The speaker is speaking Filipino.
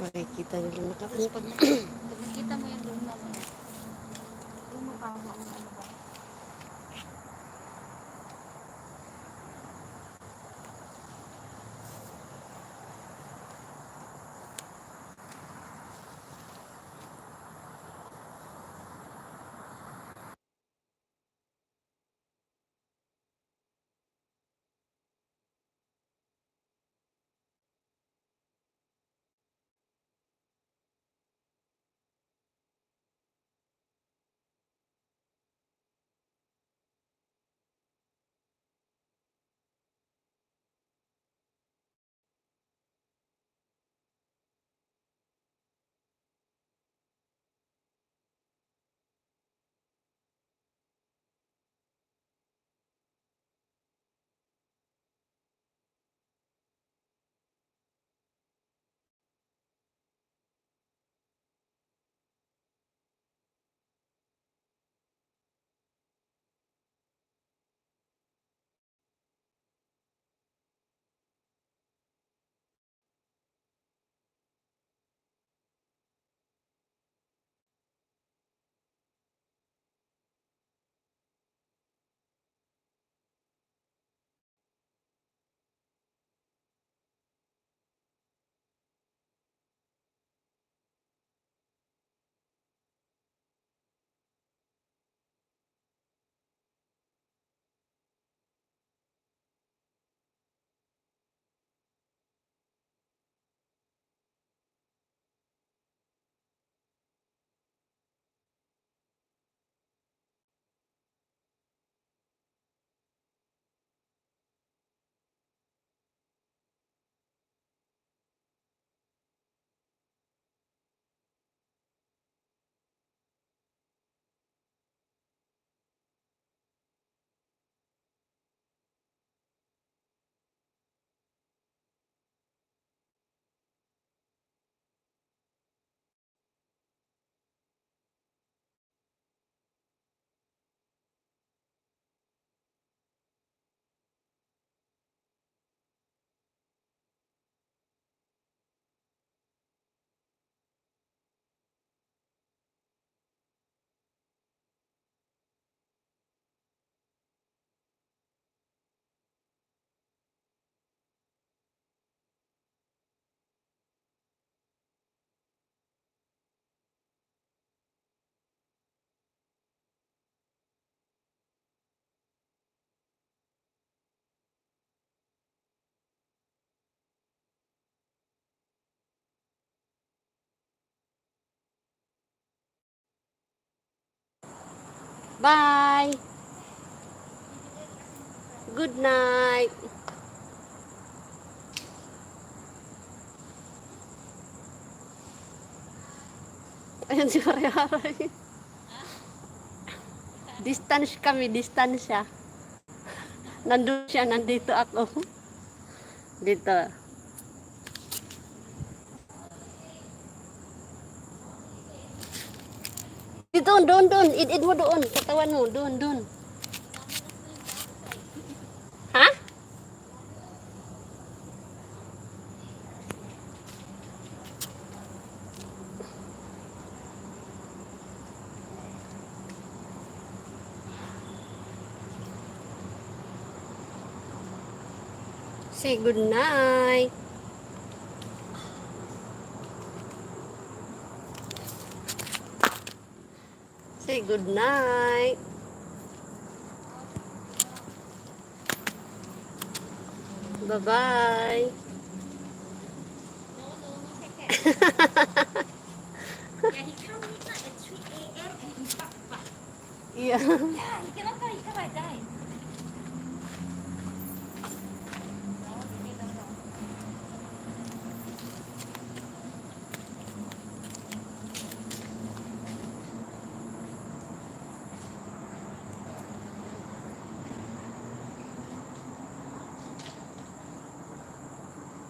Makikita nila nakakita. Pag nakita mo yung room namin, yung mukha mo ang ano ba? Bye! Good night! Ayan si Hari-Hari. Distance kami, distance siya. Nandun siya, nandito ako. Dito. Dito, doon. Id mo doon. Katawan mo, doon. Ha? Say good night. Say good night. Bye-bye. Yeah, he come midnight at 3 a.m. and he back. Yeah. Yeah, he cannot come, he come at 9.